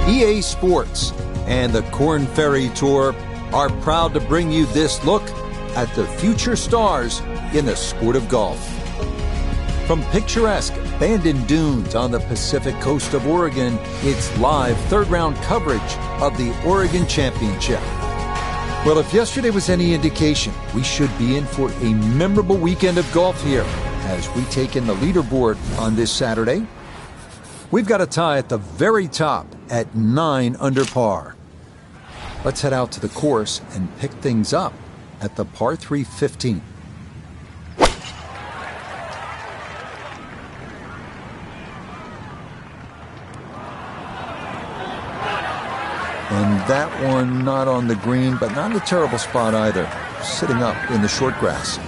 EA Sports and the Korn Ferry Tour are proud to bring you this look at the future stars in the sport of golf. From picturesque Bandon Dunes on the Pacific coast of Oregon, it's live third-round coverage of the Oregon Championship. Well, if yesterday was any indication, we should be in for a memorable weekend of golf here as we take in the leaderboard on this Saturday. We've got a tie at the very top at 9 under par. Let's head out to the course and pick things up at the par 3 15. And that one not on the green, but not in a terrible spot either, sitting up in the short grass.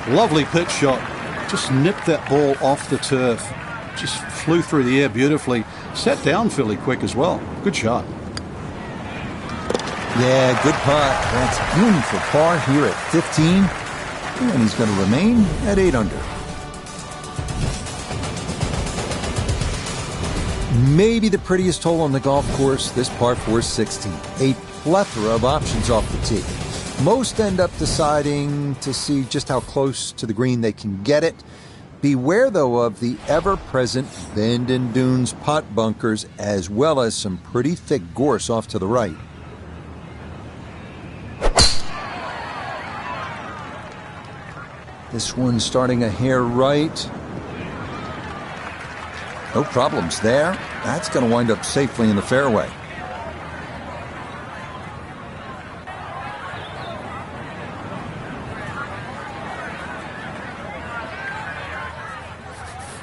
Lovely pitch shot. Just nipped that ball off the turf. Just flew through the air beautifully. Sat down fairly quick as well. Good shot. Yeah, good putt. That's in for par here at 15. And he's going to remain at 8 under. Maybe the prettiest hole on the golf course, this par 4 16. A plethora of options off the tee. Most end up deciding to see just how close to the green they can get it. Beware, though, of the ever-present Bandon Dunes pot bunkers, as well as some pretty thick gorse off to the right. This one starting a hair right. No problems there. That's going to wind up safely in the fairway.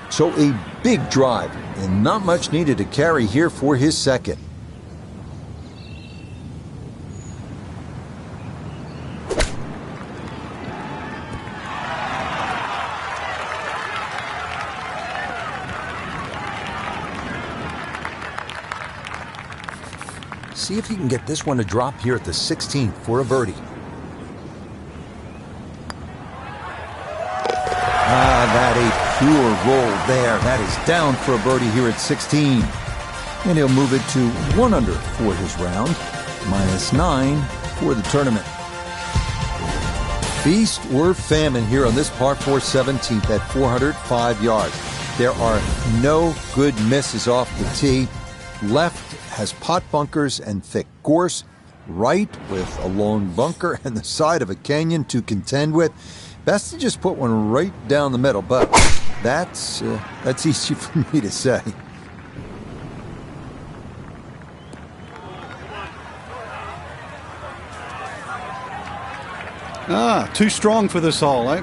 So a big drive, and not much needed to carry here for his second. See if he can get this one to drop here at the 16th for a birdie. That a pure roll there. That is down for a birdie here at 16. And he'll move it to 1 under for his round. -9 for the tournament. Feast or famine here on this par 4 17th at 405 yards. There are no good misses off the tee. Left has pot bunkers and thick gorse. Right with a long bunker and the side of a canyon to contend with. Best to just put one right down the middle, but that's easy for me to say. Too strong for this hole, eh?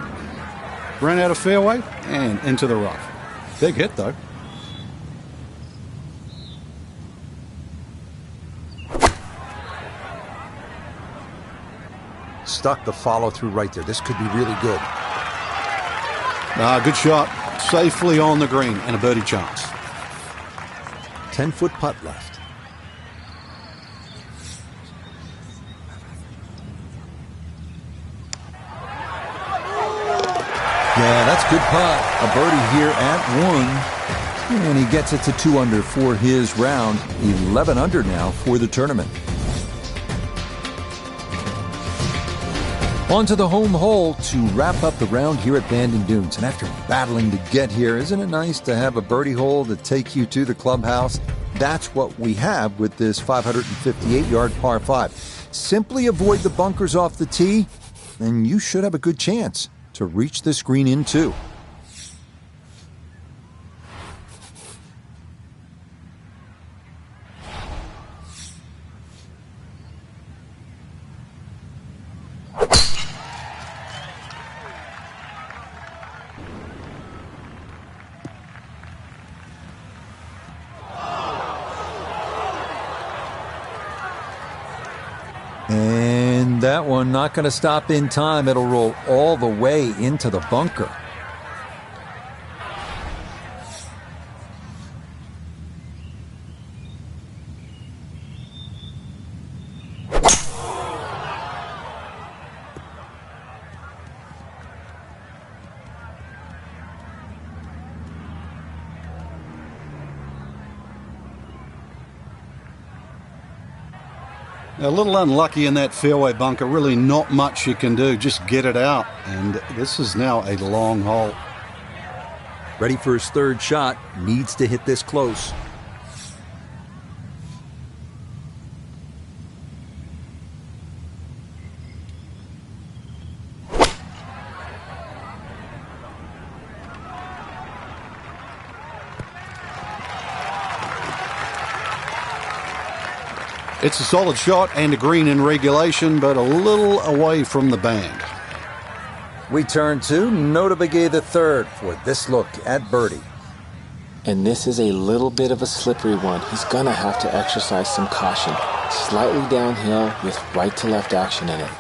Ran out of fairway and into the rough. Big hit, though. Stuck the follow through right there. This could be really good. Good shot. Safely on the green and a birdie chance. 10-foot putt left. Yeah, that's good putt. A birdie here at 1. And he gets it to 2 under for his round. 11 under now for the tournament. On to the home hole to wrap up the round here at Bandon Dunes. And after battling to get here, isn't it nice to have a birdie hole to take you to the clubhouse? That's what we have with this 558-yard par 5. Simply avoid the bunkers off the tee, and you should have a good chance to reach this green in 2. And that one not going to stop in time. It'll roll all the way into the bunker. A little unlucky in that fairway bunker. Really not much you can do. Just get it out. And this is now a long hole. Ready for his third shot. Needs to hit this close. It's a solid shot and a green in regulation, but a little away from the band. We turn to Notah Begay III for this look at birdie. And this is a little bit of a slippery one. He's going to have to exercise some caution. Slightly downhill with right to left action in it.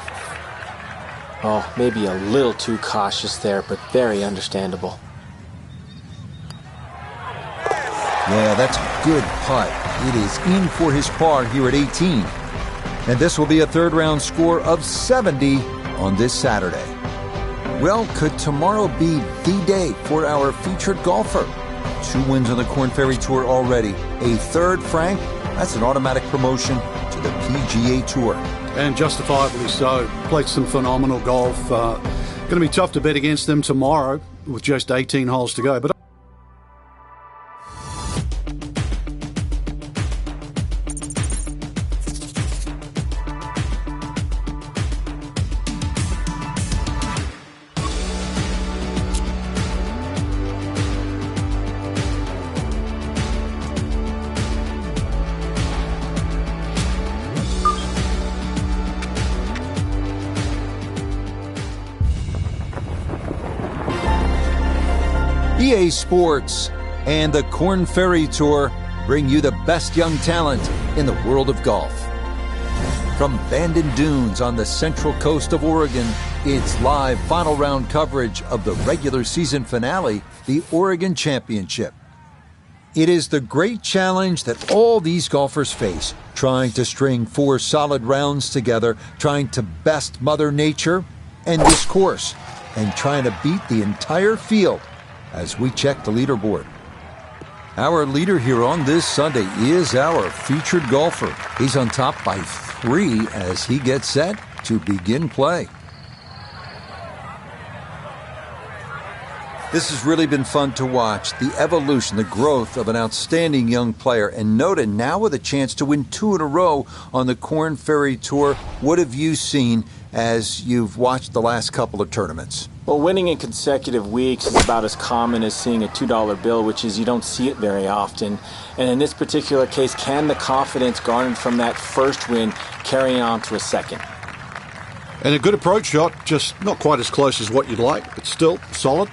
Oh, maybe a little too cautious there, but very understandable. Yeah, that's a good putt. It is in for his par here at 18. And this will be a third-round score of 70 on this Saturday. Well, could tomorrow be the day for our featured golfer? 2 wins on the Korn Ferry Tour already. A third, Frank, that's an automatic promotion to the PGA Tour. And justifiably so. Played some phenomenal golf. Going to be tough to bet against them tomorrow with just 18 holes to go. But EA Sports and the Korn Ferry Tour bring you the best young talent in the world of golf. From Bandon Dunes on the central coast of Oregon, it's live final round coverage of the regular season finale, the Oregon Championship. It is the great challenge that all these golfers face, trying to string 4 solid rounds together, trying to best Mother Nature and this course, and trying to beat the entire field as we check the leaderboard. Our leader here on this Sunday is our featured golfer. He's on top by 3 as he gets set to begin play. This has really been fun to watch, the evolution, the growth of an outstanding young player. And Notah now with a chance to win 2 in a row on the Korn Ferry Tour. What have you seen as you've watched the last couple of tournaments? Well, winning in consecutive weeks is about as common as seeing a $2 bill, which is you don't see it very often. And in this particular case, can the confidence garnered from that first win carry on to a second? And a good approach shot, just not quite as close as what you'd like, but still solid.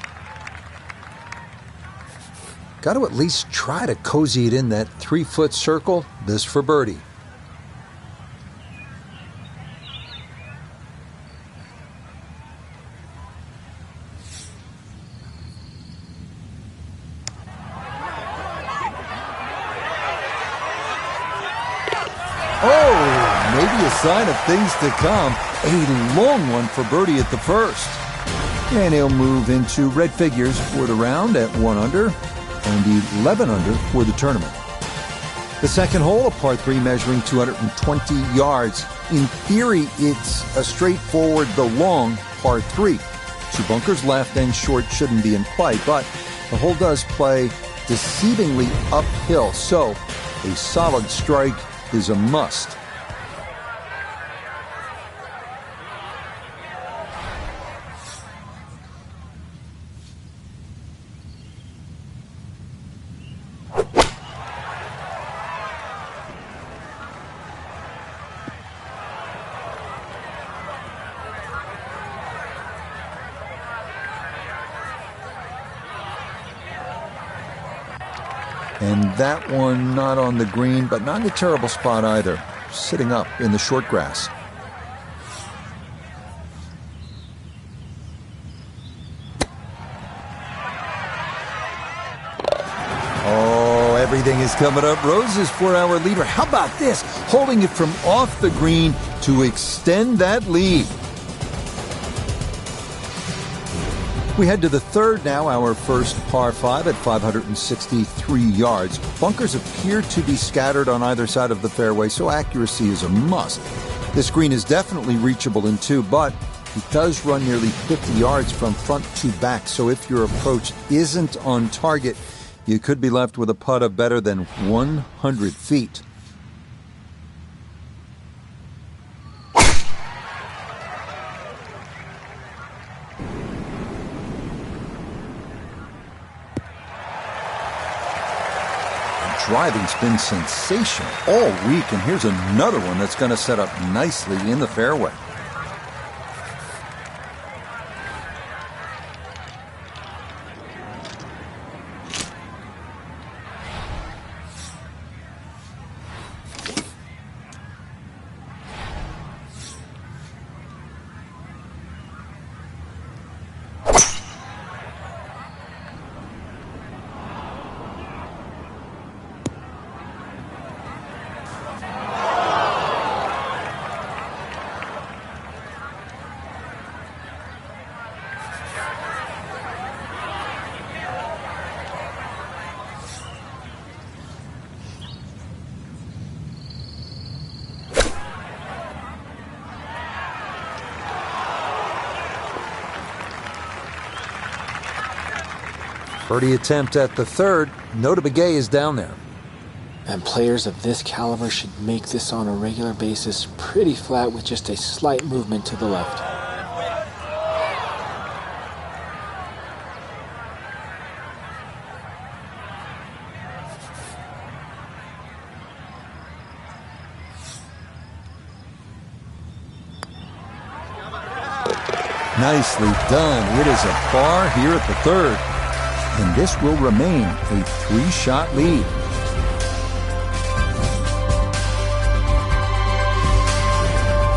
Got to at least try to cozy it in that 3-foot circle. This for birdie. Oh, maybe a sign of things to come. A long one for birdie at the first. And he'll move into red figures for the round at 1 under and 11 under for the tournament. The second hole, a par 3 measuring 220 yards. In theory, it's a straightforward, the long par 3. 2 bunkers left and short shouldn't be in play, but the hole does play deceivingly uphill, so a solid strike is a must. And that one not on the green, but not in a terrible spot either. Sitting up in the short grass. Oh, everything is coming up roses for our leader. How about this? Holding it from off the green to extend that lead. We head to the third now, our first par 5 at 563 yards. Bunkers appear to be scattered on either side of the fairway, so accuracy is a must. This green is definitely reachable in 2, but it does run nearly 50 yards from front to back, so if your approach isn't on target, you could be left with a putt of better than 100 feet. Driving's been sensational all week, and here's another one that's going to set up nicely in the fairway. Birdie attempt at the third. Nota Begay is down there. And players of this caliber should make this on a regular basis pretty flat with just a slight movement to the left. Nicely done. It is a par here at the third. And this will remain a 3-shot lead.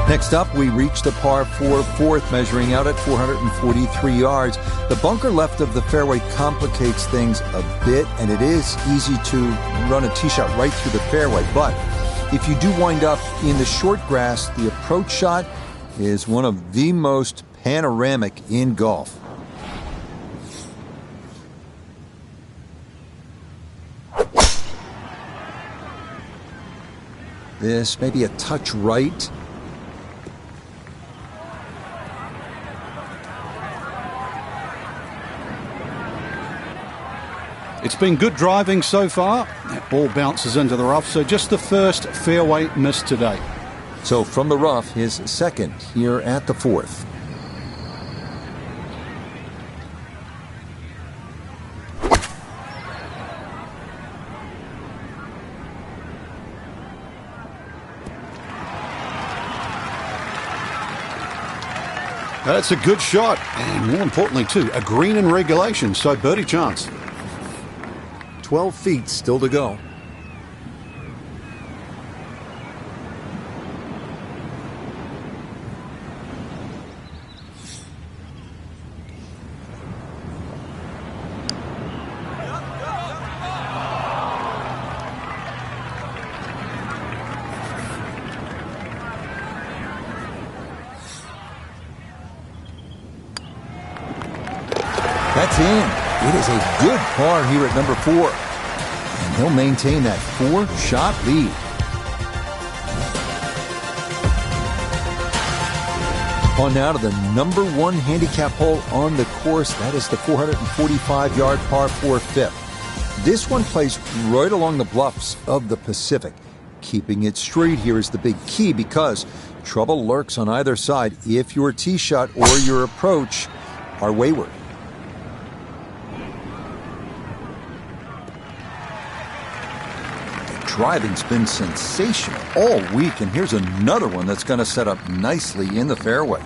Next up, we reach the par 4 fourth, measuring out at 443 yards. The bunker left of the fairway complicates things a bit, and it is easy to run a tee shot right through the fairway. But if you do wind up in the short grass, the approach shot is one of the most panoramic in golf. This may be a touch right. It's been good driving so far. That ball bounces into the rough, so just the first fairway miss today. So from the rough, his second here at the fourth. That's a good shot, and more importantly too, a green in regulation, so birdie chance. 12 feet still to go. That's in. It is a good par here at number 4. And he'll maintain that 4-shot lead. On now to the number 1 handicap hole on the course. That is the 445-yard par 4 fifth. This one plays right along the bluffs of the Pacific. Keeping it straight here is the big key, because trouble lurks on either side if your tee shot or your approach are wayward. Driving's been sensational all week, and here's another one that's going to set up nicely in the fairway.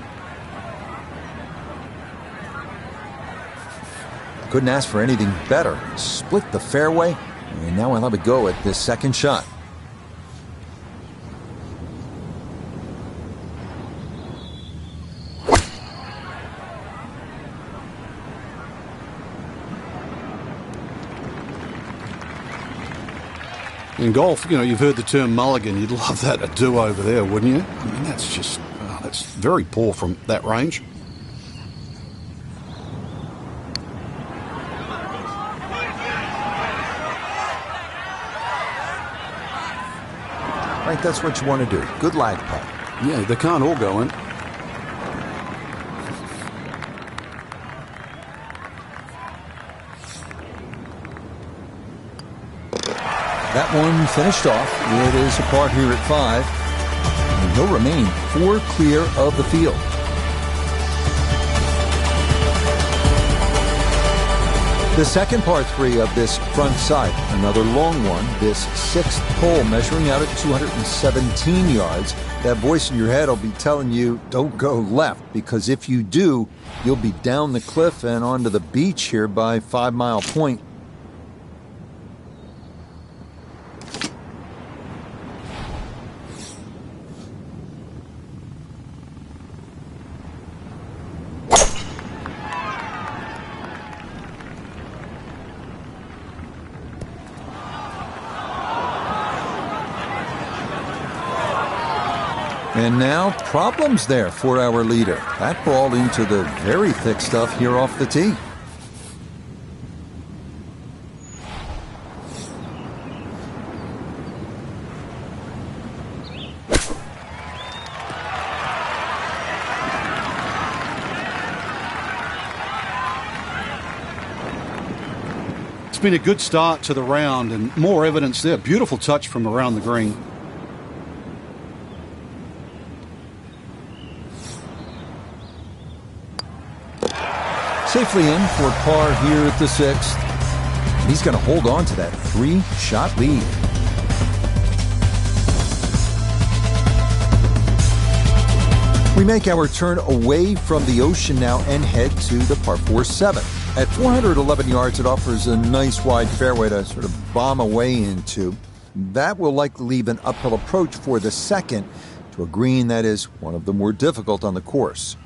Couldn't ask for anything better. Split the fairway, and now I'll have a go at this second shot. In golf, you know, you've heard the term mulligan. You'd love that, a do-over there, wouldn't you? I mean, that's just, that's very poor from that range. Right, that's what you want to do. Good lag putt. Yeah, they can't all go in. That one finished off. It is a par here at 5. And he'll remain 4 clear of the field. The second par 3 of this front side, another long one, this 6th hole measuring out at 217 yards. That voice in your head will be telling you, don't go left, because if you do, you'll be down the cliff and onto the beach here by 5 Mile Point. And now, problems there for our leader. That ball into the very thick stuff here off the tee. It's been a good start to the round and more evidence there. Beautiful touch from around the green. Safely in for par here at the 6th. He's going to hold on to that 3-shot lead. We make our turn away from the ocean now and head to the par 4 7. At 411 yards, it offers a nice wide fairway to sort of bomb away into. That will likely leave an uphill approach for the second to a green that is one of the more difficult on the course.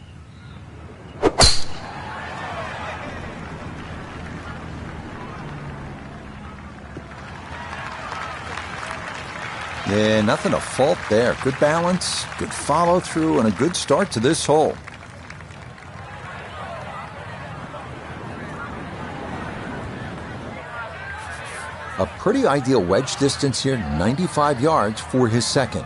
Yeah, nothing to fault there. Good balance, good follow through, and a good start to this hole. A pretty ideal wedge distance here, 95 yards for his second.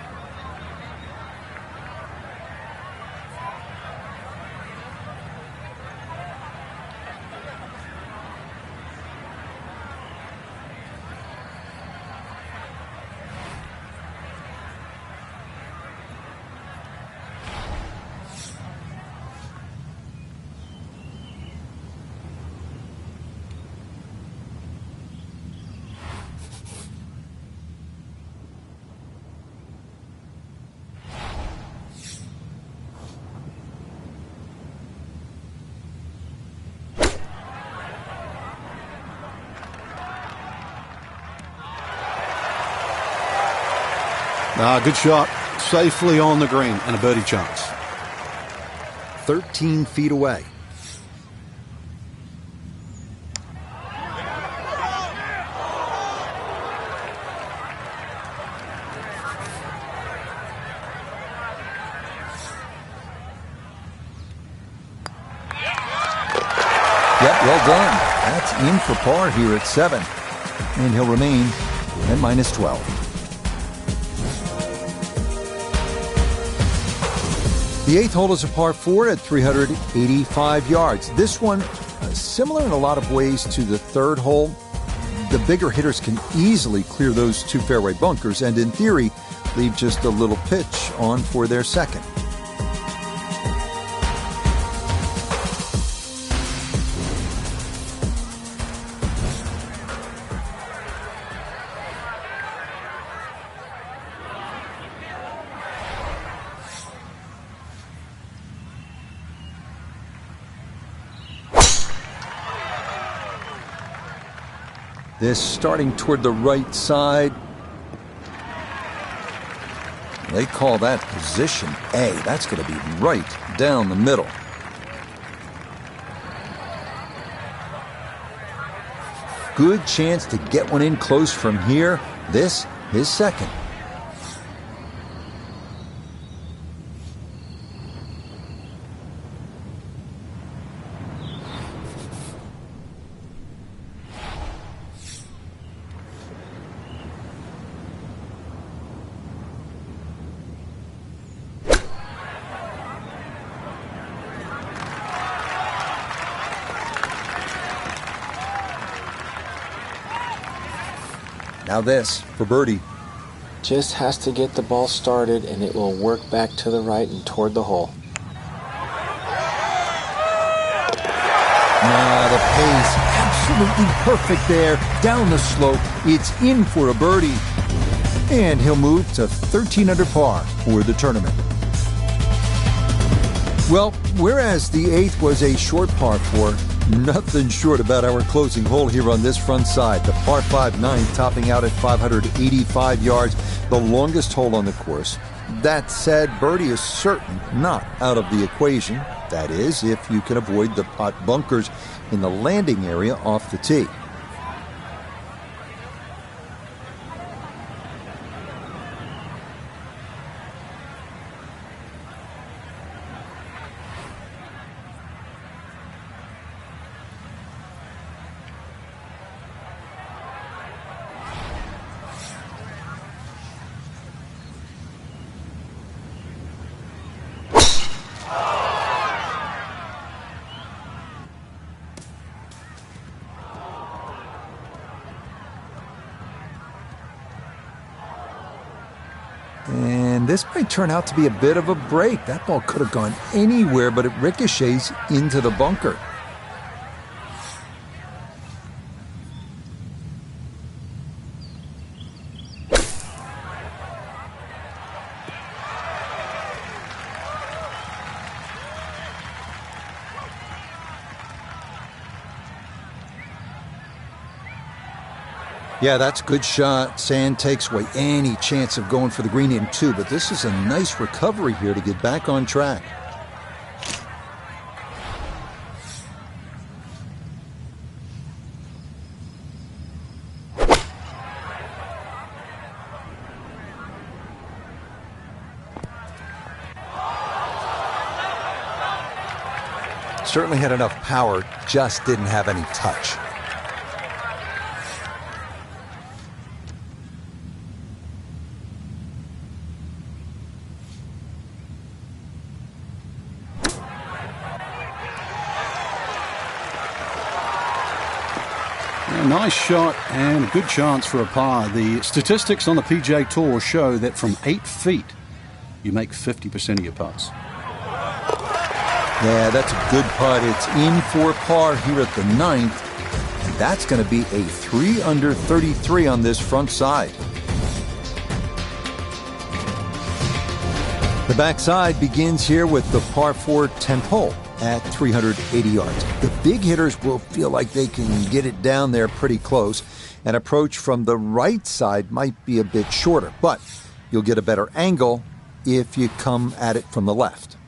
Good shot. Safely on the green and a birdie chance. 13 feet away. Yep, well done. That's in for par here at 7. And he'll remain at -12. The 8th hole is a par 4 at 385 yards. This one, similar in a lot of ways to the 3rd hole. The bigger hitters can easily clear those 2 fairway bunkers and, in theory, leave just a little pitch on for their second. This starting toward the right side. They call that position A. That's going to be right down the middle. Good chance to get one in close from here. This, his second. Now this for birdie. Just has to get the ball started and it will work back to the right and toward the hole. The pace, absolutely perfect there. Down the slope, it's in for a birdie. And he'll move to 13 under par for the tournament. Well, whereas the 8th was a short par 4, nothing short about our closing hole here on this front side. The par 5 9th topping out at 585 yards, the longest hole on the course. That said, birdie is certain not out of the equation. That is, if you can avoid the pot bunkers in the landing area off the tee. And this might turn out to be a bit of a break. That ball could have gone anywhere, but it ricochets into the bunker. Yeah, that's a good shot. Sand takes away any chance of going for the green in 2, but this is a nice recovery here to get back on track. Certainly had enough power, just didn't have any touch. Nice shot and a good chance for a par. The statistics on the PGA Tour show that from 8 feet, you make 50% of your putts. Yeah, that's a good putt. It's in for par here at the 9th, and that's going to be a 3 under 33 on this front side. The backside begins here with the par 4 10th hole at 380 yards. The big hitters will feel like they can get it down there pretty close. An approach from the right side might be a bit shorter, but you'll get a better angle if you come at it from the left.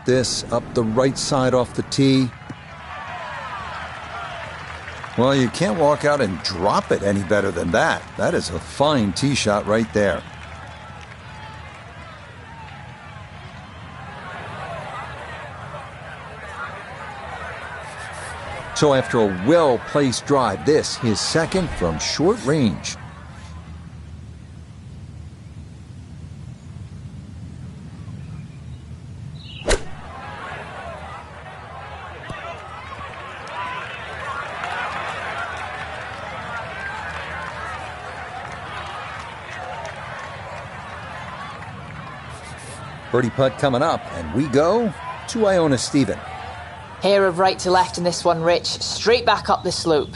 This up the right side off the tee. Well, you can't walk out and drop it any better than that. That is a fine tee shot right there. So after a well-placed drive, this his second from short range. Birdie putt coming up, and we go to Iona Stephen. Pair of right to left in this one, Rich. Straight back up the slope.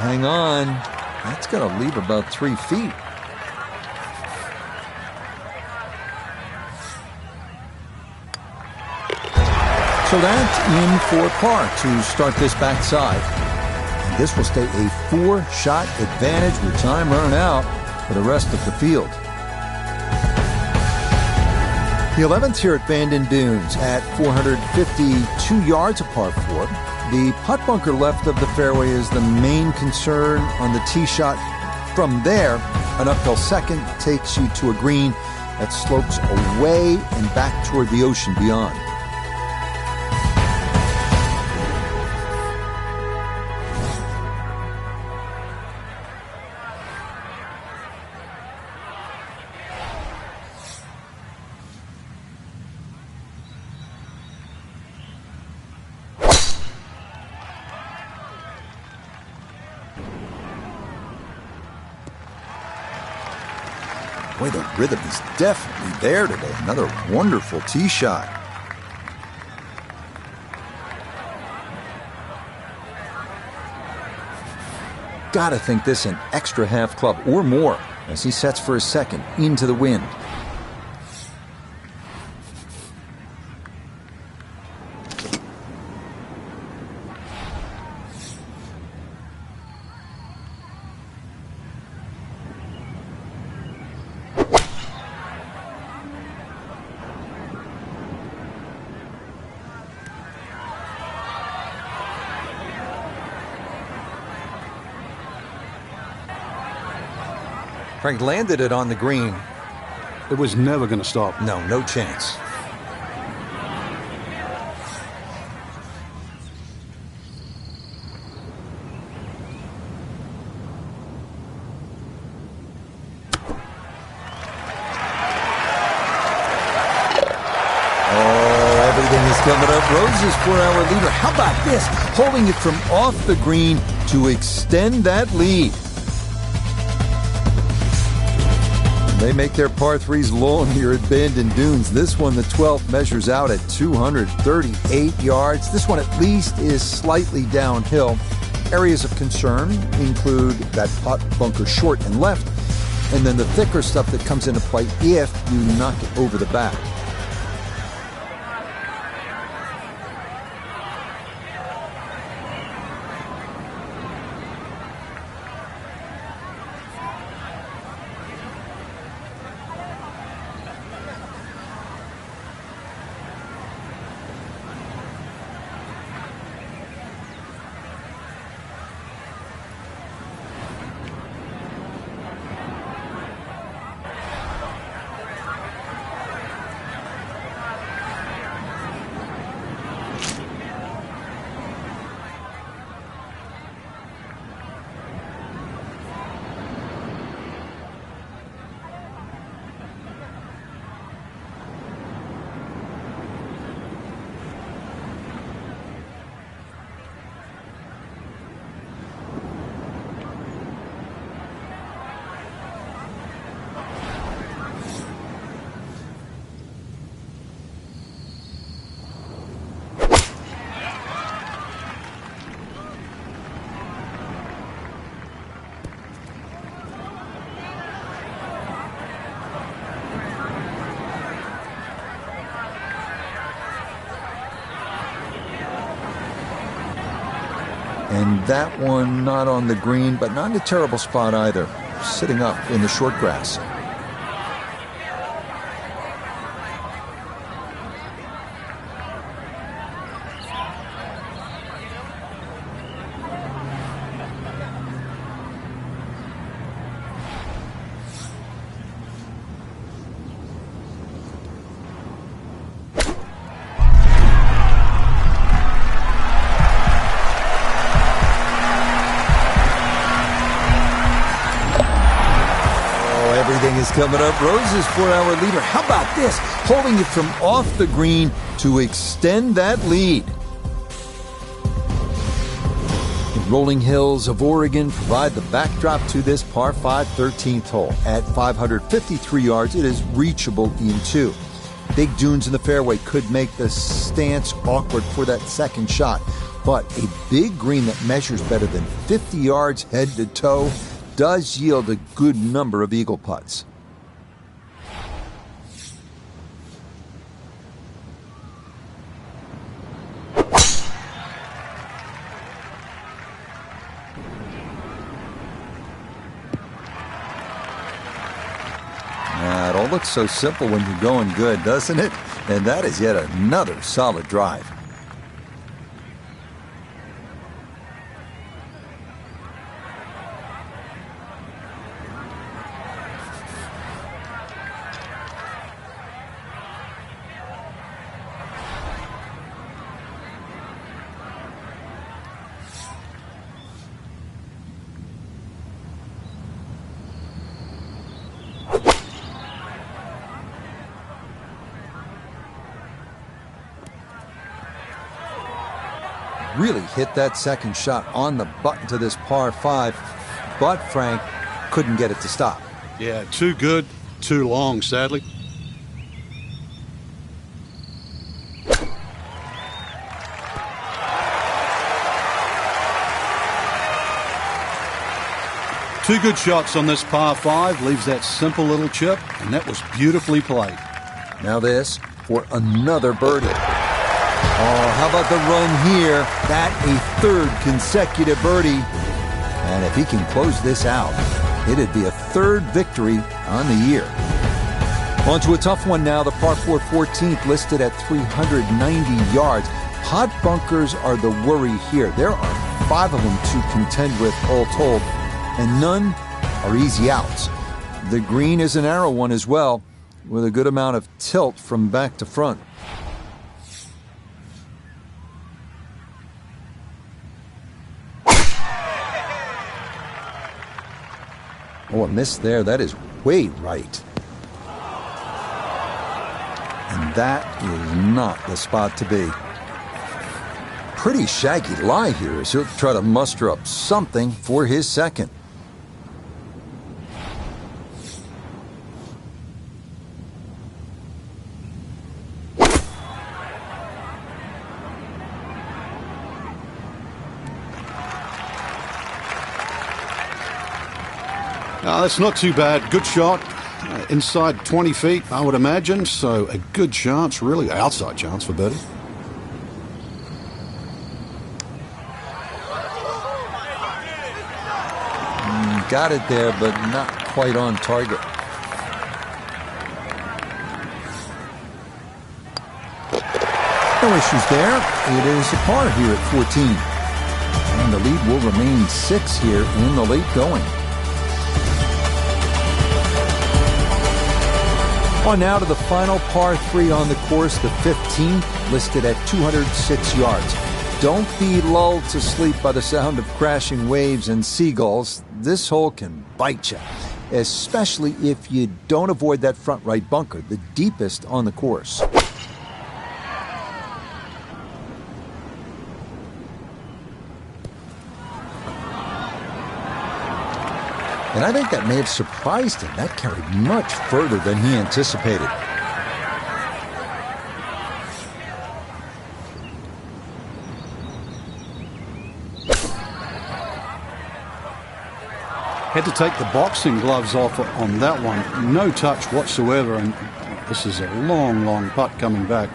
Hang on. That's going to leave about 3 feet. So that's in for par to start this backside. This will stay a 4-shot advantage with time running out for the rest of the field. The 11th here at Bandon Dunes at 452 yards, a par 4. The putt bunker left of the fairway is the main concern on the tee shot. From there, an uphill second takes you to a green that slopes away and back toward the ocean beyond. Boy, the rhythm is definitely there today. Another wonderful tee shot. Gotta think this an extra half club or more as he sets for his second into the wind. Frank landed it on the green. It was never going to stop. No chance. Everything is coming up roses for our leader. How about this? Holding it from off the green to extend that lead. They make their par threes long here at Bandon Dunes. This one, the 12th, measures out at 238 yards. This one at least is slightly downhill. Areas of concern include that putt bunker short and left, and then the thicker stuff that comes into play if you knock it over the back. And that one not on the green, but not in a terrible spot either. Sitting up in the short grass. Everything is coming up roses for our leader. How about this? Holding it from off the green to extend that lead. The rolling hills of Oregon provide the backdrop to this par 5 13th hole. At 553 yards, it is reachable in two. Big dunes in the fairway could make the stance awkward for that second shot, but a big green that measures better than 50 yards head to toe does yield a good number of eagle putts. It all looks so simple when you're going good, doesn't it? And that is yet another solid drive. Really hit that second shot on the button to this par 5, but Frank couldn't get it to stop. Yeah, too good. too long, sadly. Two good shots on this par 5, leaves that simple little chip, and that was beautifully played. Now this for another birdie. Oh, how about the run here? That a third consecutive birdie. And if he can close this out, it'd be a third victory on the year. On to a tough one now, the par 4 14th listed at 390 yards. Pot bunkers are the worry here. There are 5 of them to contend with all told, and none are easy outs. The green is a narrow one as well, with a good amount of tilt from back to front. Oh, a miss there. That is way right. And that is not the spot to be. Pretty shaggy lie here as he'll try to muster up something for his second. That's not too bad. Good shot. Inside 20 feet, I would imagine. So a good chance, really outside chance for birdie. Got it there, but not quite on target. No issues there. It is a par here at 14. And the lead will remain 6 here in the late going. On now to the final par 3 on the course, the 15th, listed at 206 yards. Don't be lulled to sleep by the sound of crashing waves and seagulls. This hole can bite you, especially if you don't avoid that front right bunker, the deepest on the course. And I think that may have surprised him. That carried much further than he anticipated. Had to take the boxing gloves off on that one. No touch whatsoever, and this is a long, long putt coming back.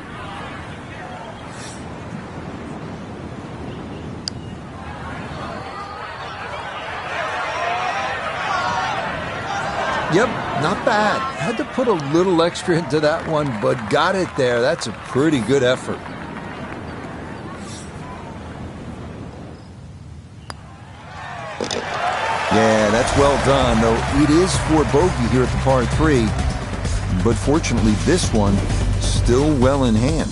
Yep, not bad. Had to put a little extra into that one, but got it there. That's a pretty good effort. Yeah, that's well done, though it is for bogey here at the par 3. But fortunately, this one still well in hand.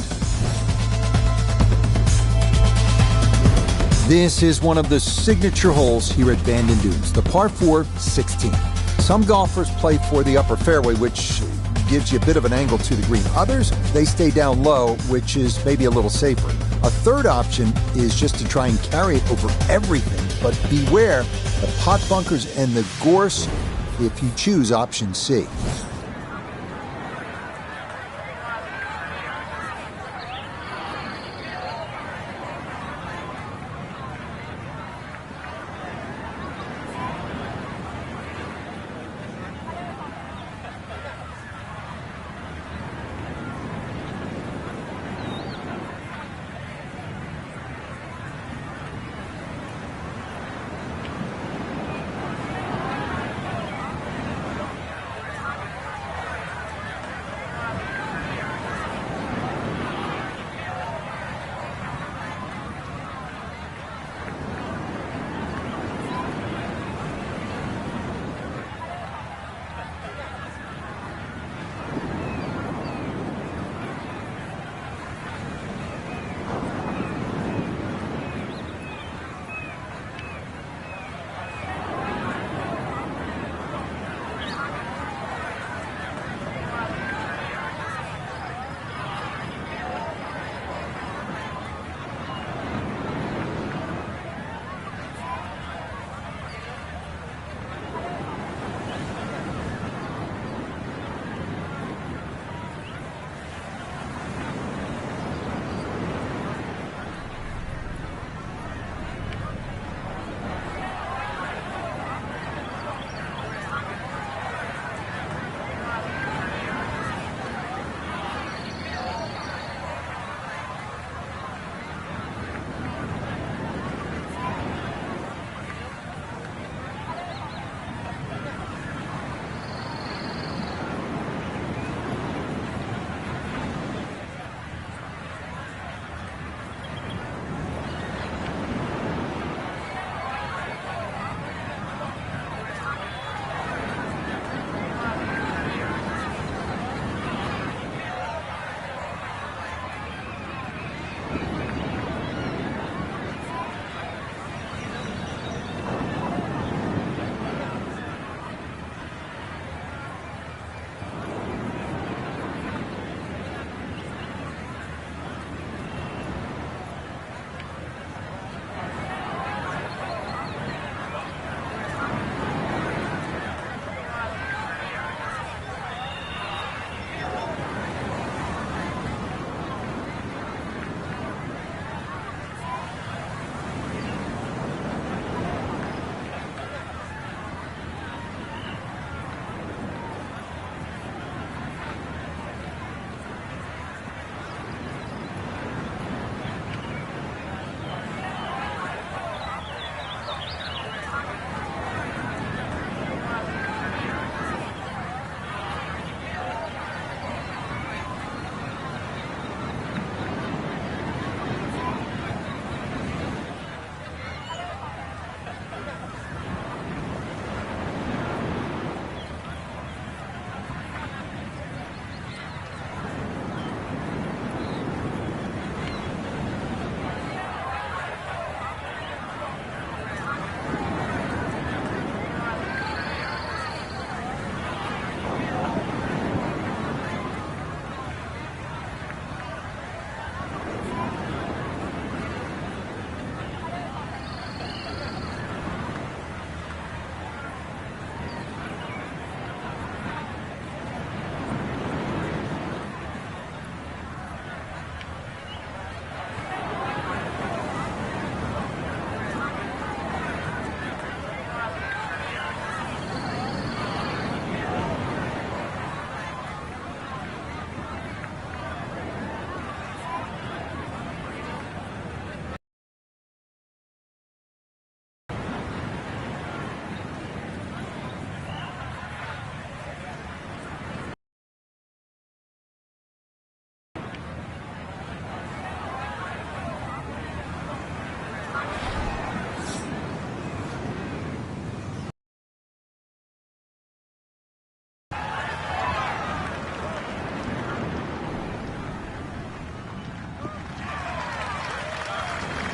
This is one of the signature holes here at Bandon Dunes, the par 4 16. Some golfers play for the upper fairway, which gives you a bit of an angle to the green. Others, they stay down low, which is maybe a little safer. A third option is just to try and carry it over everything, but beware the pot bunkers and the gorse if you choose option C.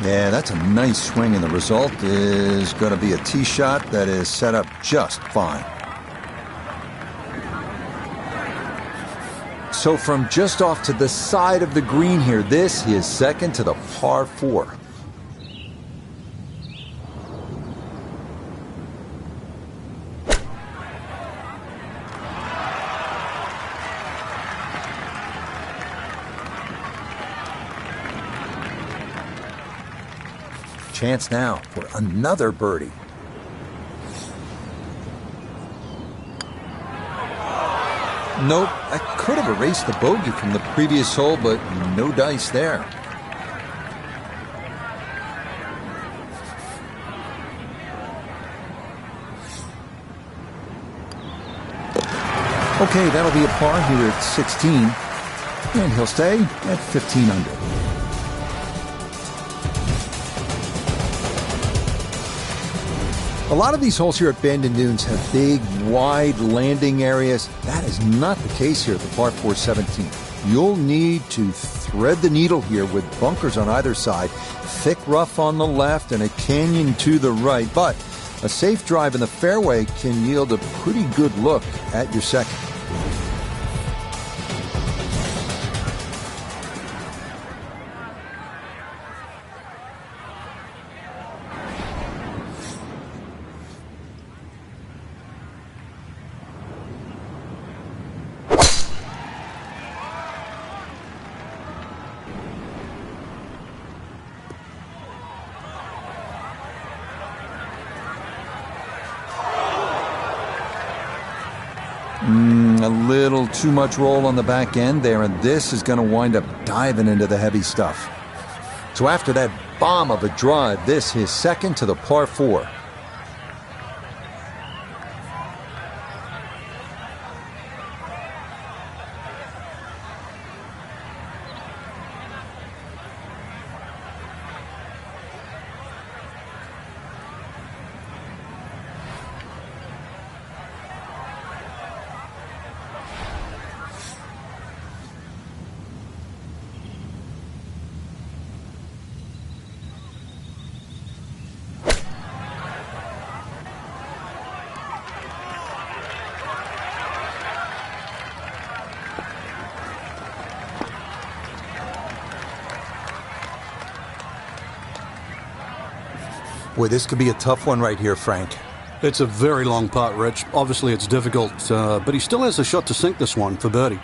Yeah, that's a nice swing, and the result is going to be a tee shot that is set up just fine. So from just off to the side of the green here, this is second to the par 4. Chance now for another birdie. Nope, I could have erased the bogey from the previous hole, but no dice there. Okay, that'll be a par here at 16, and he'll stay at 15 under. A lot of these holes here at Bandon Dunes have big, wide landing areas. That is not the case here at the par 4 17. You'll need to thread the needle here with bunkers on either side, thick rough on the left, and a canyon to the right. But a safe drive in the fairway can yield a pretty good look at your second. A little too much roll on the back end there, and this is going to wind up diving into the heavy stuff. So after that bomb of a drive, this is second to the par 4. Boy, this could be a tough one right here, Frank. It's a very long putt, Rich. Obviously, it's difficult, but he still has a shot to sink this one for birdie.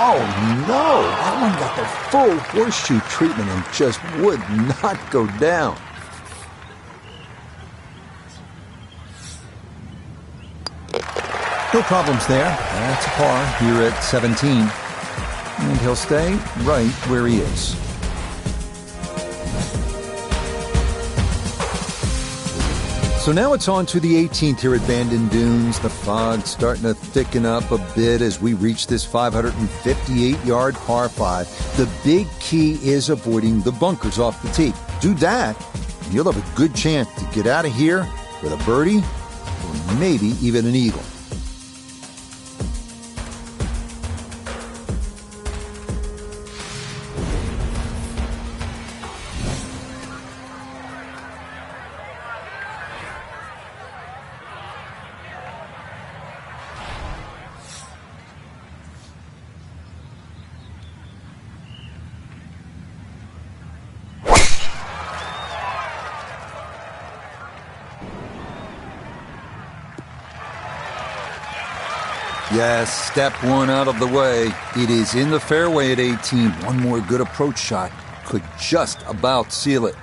Oh no, that one got the full horseshoe treatment and just would not go down. No problems there. That's a par here at 17. And he'll stay right where he is. So now it's on to the 18th here at Bandon Dunes. The fog's starting to thicken up a bit as we reach this 558-yard par 5. The big key is avoiding the bunkers off the tee. Do that, and you'll have a good chance to get out of here with a birdie or maybe even an eagle. Yes, step one out of the way. It is in the fairway at 18. One more good approach shot could just about seal it.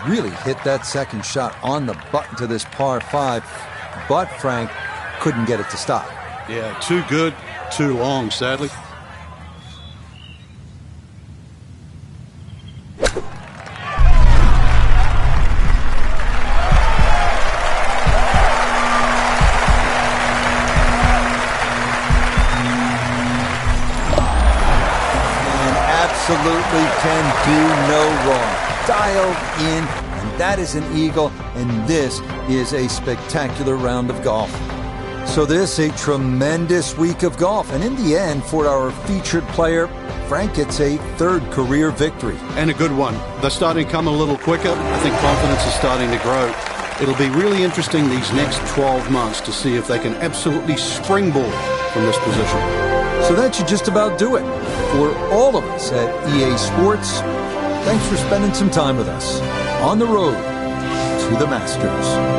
Really hit that second shot on the button to this par 5, but Frank couldn't get it to stop. Yeah, too good, too long, sadly. And absolutely can do no wrong. Dialed in, and that is an eagle, and this is a spectacular round of golf. So this, a tremendous week of golf, and in the end, for our featured player, Frank gets a third career victory. And a good one. They're starting to come a little quicker. I think confidence is starting to grow. It'll be really interesting these next 12 months to see if they can absolutely springboard from this position. So that should just about do it. For all of us at EA Sports, thanks for spending some time with us on the road to the Masters.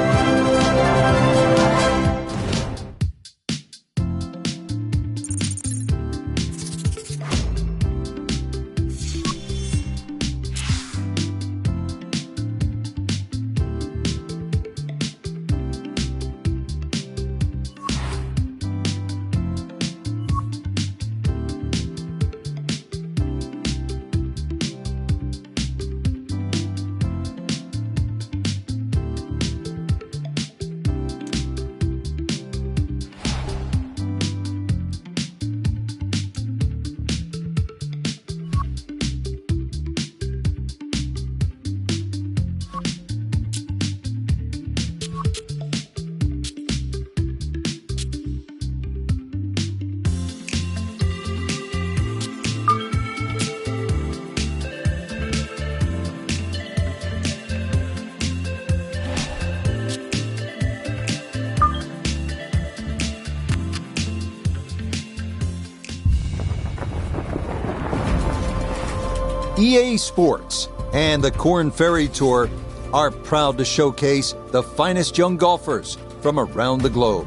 EA Sports and the Korn Ferry Tour are proud to showcase the finest young golfers from around the globe.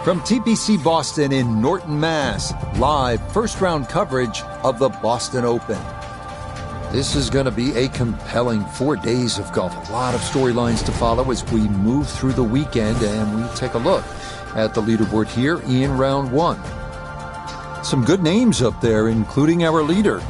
From TPC Boston in Norton, Mass, live first-round coverage of the Boston Open. This is going to be a compelling 4 days of golf. A lot of storylines to follow as we move through the weekend, and we take a look at the leaderboard here in round one. Some good names up there, including our leader.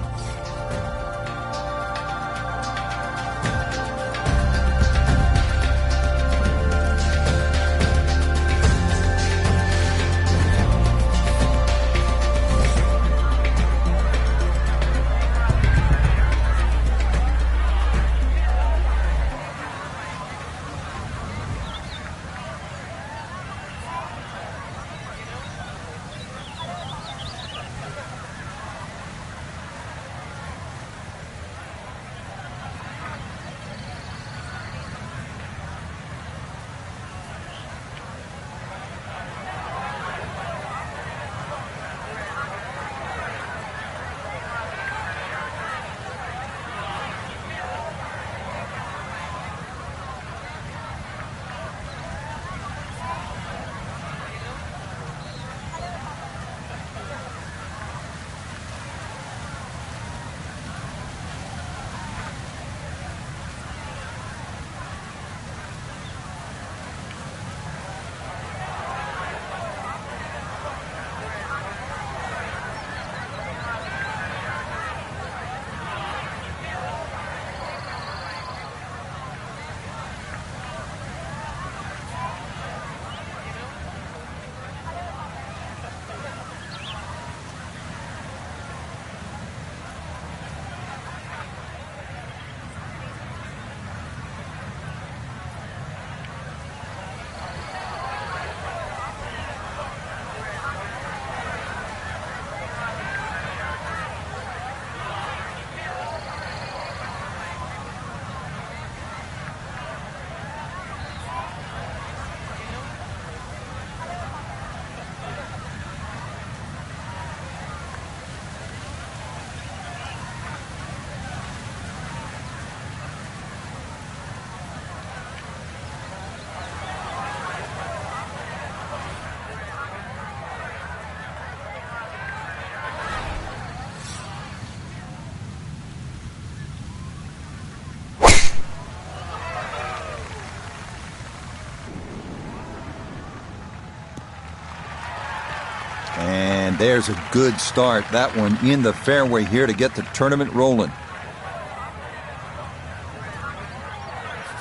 And there's a good start. That one in the fairway here to get the tournament rolling.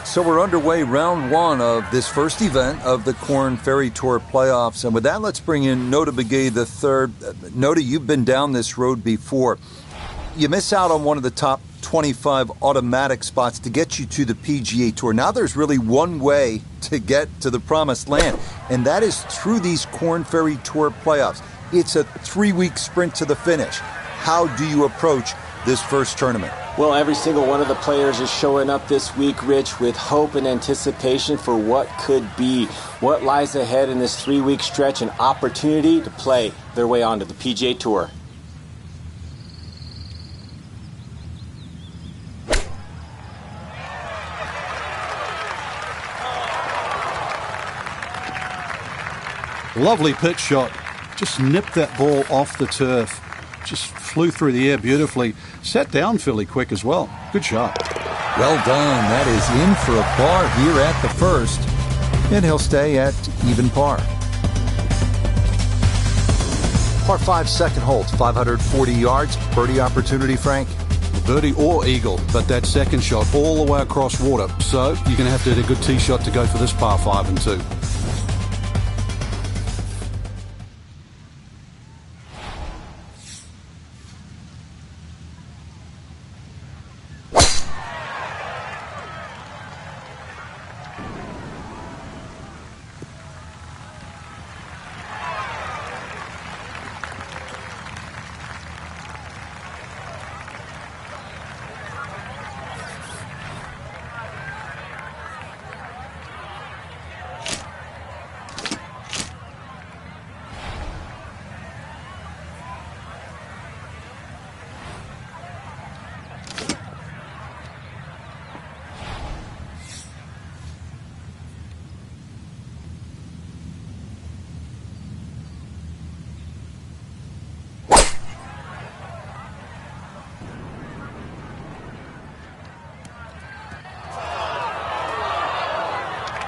So we're underway, round one of this first event of the Korn Ferry Tour playoffs. And with that, let's bring in Notah Begay III. Notah, you've been down this road before. You miss out on one of the top 25 automatic spots to get you to the PGA Tour. Now there's really one way to get to the promised land, and that is through these Korn Ferry Tour playoffs. It's a 3-week sprint to the finish. How do you approach this first tournament? Well, every single one of the players is showing up this week, Rich, with hope and anticipation for what could be, what lies ahead in this 3-week stretch, an opportunity to play their way onto the PGA Tour. Lovely pitch shot. Just nipped that ball off the turf. Just flew through the air beautifully. Sat down fairly quick as well. Good shot. Well done. That is in for a par here at the first. And he'll stay at even par. Par 5 second hole, 540 yards. Birdie opportunity, Frank? Birdie or eagle, but that second shot all the way across water. So you're going to have to hit a good tee shot to go for this par 5 and 2.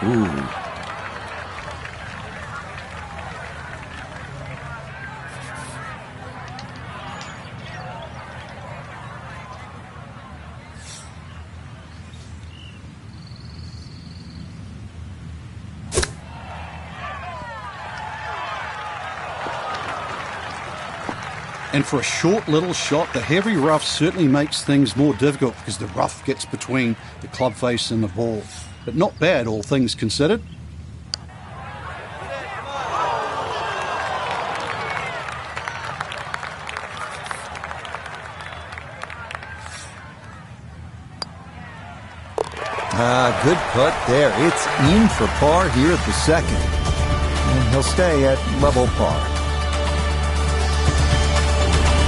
Ooh. And for a short little shot, the heavy rough certainly makes things more difficult because the rough gets between the club face and the ball. But not bad, all things considered. Good putt there. It's in for par here at the second. And he'll stay at level par.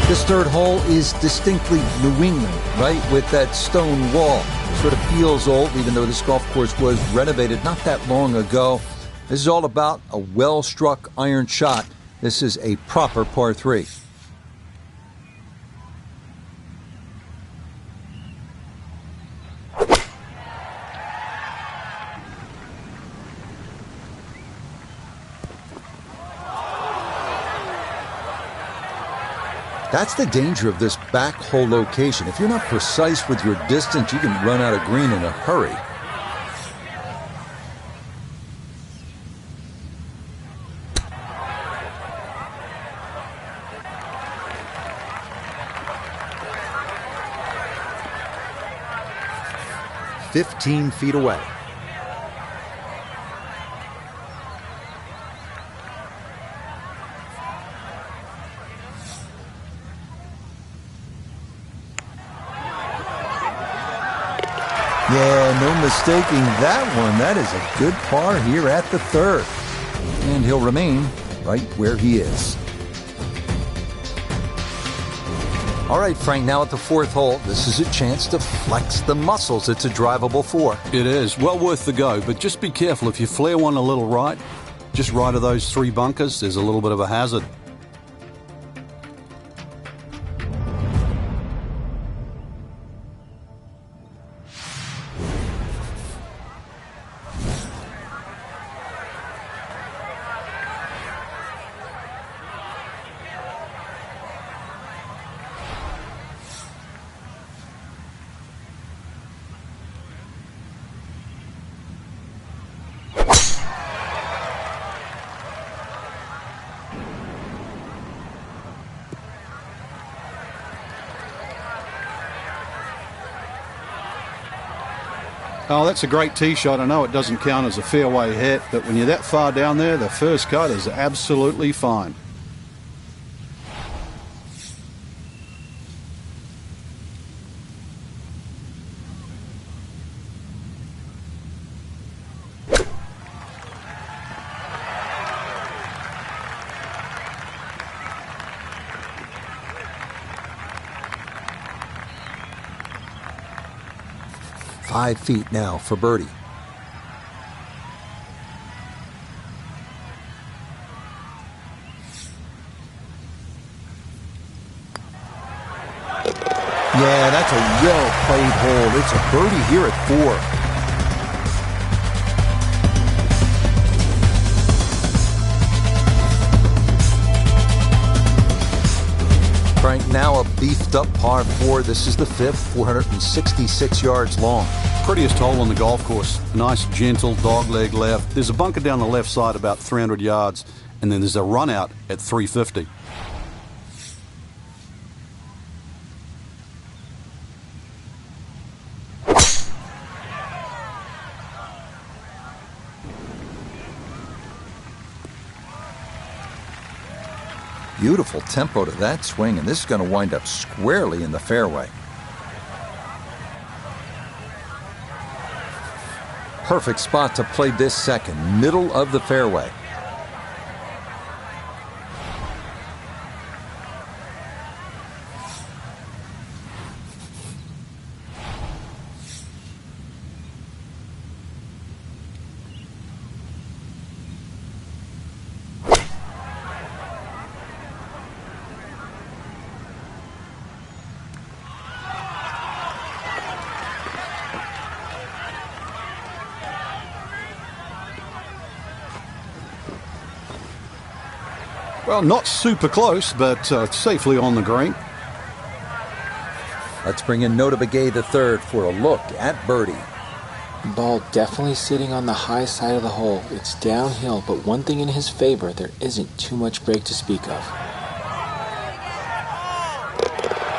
This third hole is distinctly New England, right? With that stone wall. Sort of feels old, even though this golf course was renovated not that long ago. This is all about a well-struck iron shot. This is a proper par 3. That's the danger of this back hole location. If you're not precise with your distance, you can run out of green in a hurry. "15 feet away." Yeah, no mistaking that one. That is a good par here at the third. And he'll remain right where he is. All right, Frank, now at the fourth hole, this is a chance to flex the muscles. It's a drivable 4. It is. Well worth the go, but just be careful. If you flare one a little right, just right of those 3 bunkers, there's a little bit of a hazard. Oh, that's a great tee shot. I know it doesn't count as a fairway hit, but when you're that far down there, the first cut is absolutely fine. "5 feet now for birdie." Yeah, that's a well-played hole. It's a birdie here at 4. Frank, now a beefed-up par 4. This is the 5th, 466 yards long. Prettiest hole on the golf course. Nice, gentle dogleg left. There's a bunker down the left side about 300 yards, and then there's a run out at 350. Beautiful tempo to that swing, and this is going to wind up squarely in the fairway. Perfect spot to play this second, middle of the fairway. Well, not super close, but safely on the green. Let's bring in Notah Begay III for a look at birdie. Ball definitely sitting on the high side of the hole. It's downhill, but one thing in his favor, there isn't too much break to speak of.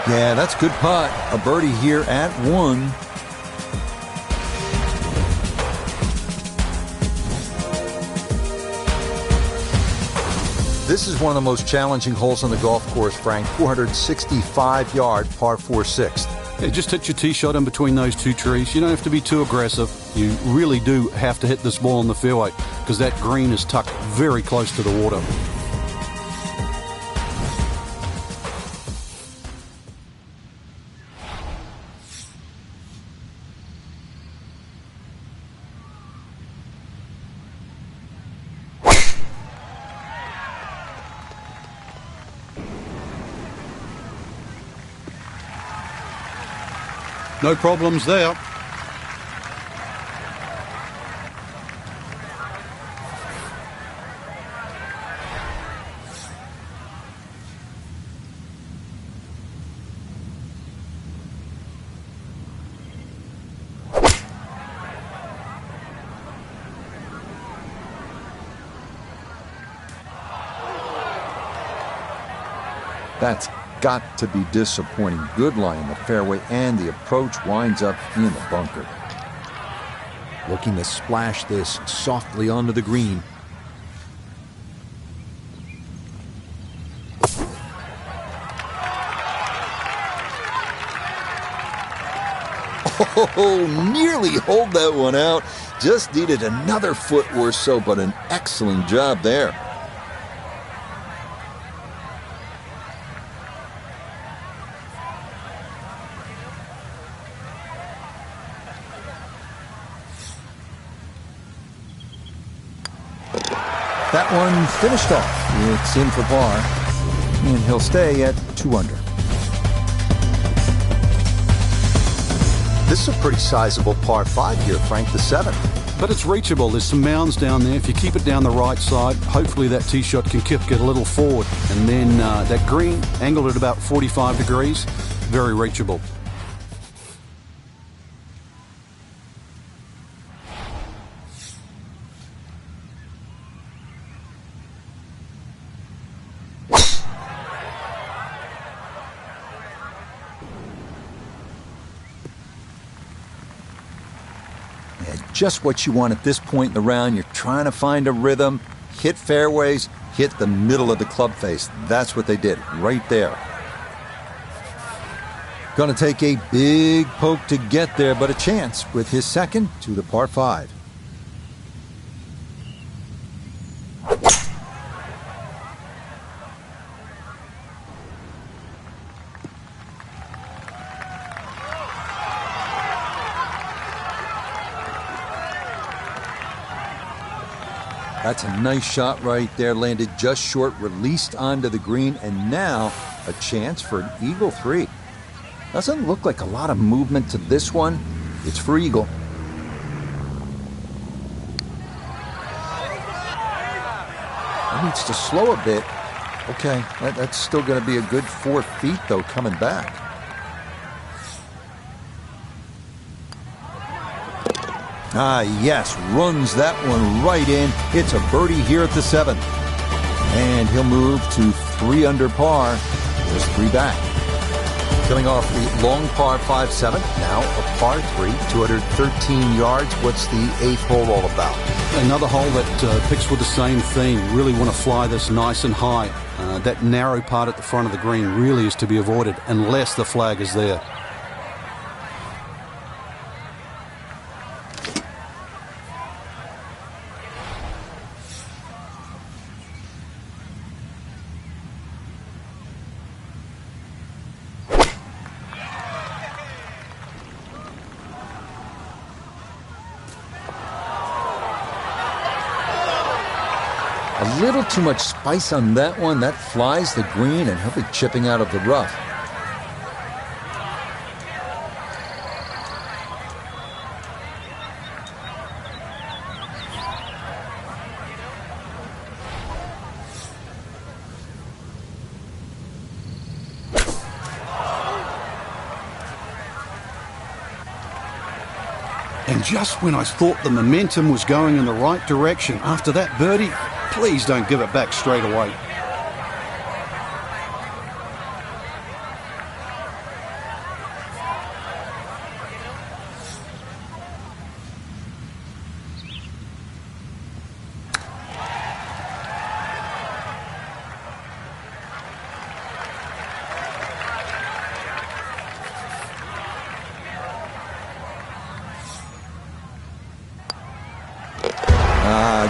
Yeah, that's good putt. A birdie here at 1. This is one of the most challenging holes on the golf course, Frank. 465-yard par 4 6th. Yeah, just hit your tee shot in between those two trees. You don't have to be too aggressive. You really do have to hit this ball on the fairway because that green is tucked very close to the water. No problems there. That's got to be disappointing. Good lie in the fairway, and the approach winds up in the bunker. Looking to splash this softly onto the green. Oh, nearly hold that one out. Just needed another foot or so, but an excellent job there. That one finished off. It's in for par, and he'll stay at 2 under. This is a pretty sizable par 5 here, Frank, the 7th. But it's reachable. There's some mounds down there. If you keep it down the right side, hopefully that tee shot can kick it a little forward. And then that green, angled at about 45 degrees, very reachable. Just what you want at this point in the round. You're trying to find a rhythm, hit fairways, hit the middle of the club face. That's what they did right there. Going to take a big poke to get there, but a chance with his second to the par 5. That's a nice shot right there. Landed just short, released onto the green, and now a chance for an eagle 3. Doesn't look like a lot of movement to this one. It's for eagle. It needs to slow a bit. Okay, that's still going to be a good 4 feet, though, coming back. Ah, yes, runs that one right in. It's a birdie here at the 7th. And he'll move to 3 under par, just 3 back. Killing off the long par 5-7, now a par 3, 213 yards. What's the 8th hole all about? Another hole that picks with the same theme. Really want to fly this nice and high. That narrow part at the front of the green really is to be avoided unless the flag is there. A little too much spice on that one. That flies the green, and he'll be chipping out of the rough. And just when I thought the momentum was going in the right direction after that birdie, please don't give it back straight away.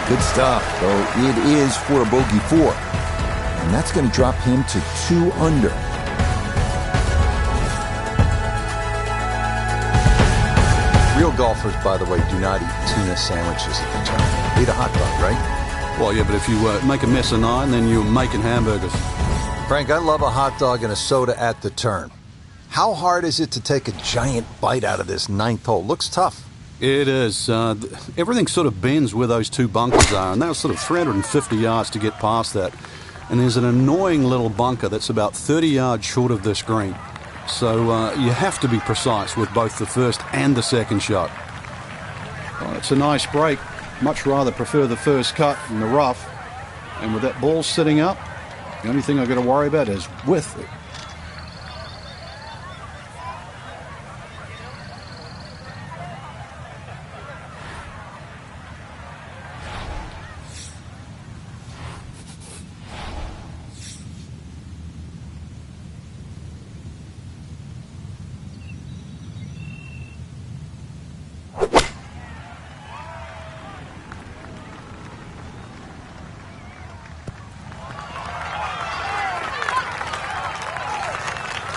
Good stuff, though it is for a bogey 4. And that's going to drop him to 2 under. Real golfers, by the way, do not eat tuna sandwiches at the turn. Eat a hot dog, right? Well, yeah, but if you make a mess of 9, then you're making hamburgers. Frank, I love a hot dog and a soda at the turn. How hard is it to take a giant bite out of this 9th hole? Looks tough. It is. Everything sort of bends where those 2 bunkers are, and that was sort of 350 yards to get past that. And there's an annoying little bunker that's about 30 yards short of this green. So you have to be precise with both the first and the second shot. Well, it's a nice break. Much rather prefer the first cut in the rough. And with that ball sitting up, the only thing I've got to worry about is width.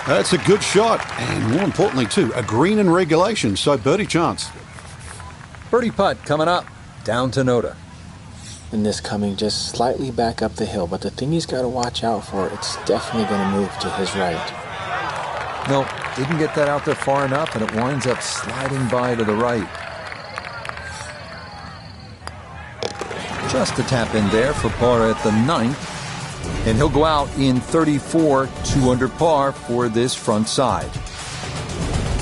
That's a good shot, and more importantly, too, a green in regulation, so birdie chance. Birdie putt coming up, down to Noda. And this coming just slightly back up the hill, but the thing he's got to watch out for, it's definitely going to move to his right. No, didn't get that out there far enough, and it winds up sliding by to the right. Just a tap in there for par at the 9th. And he'll go out in 34, 2 under par for this front side.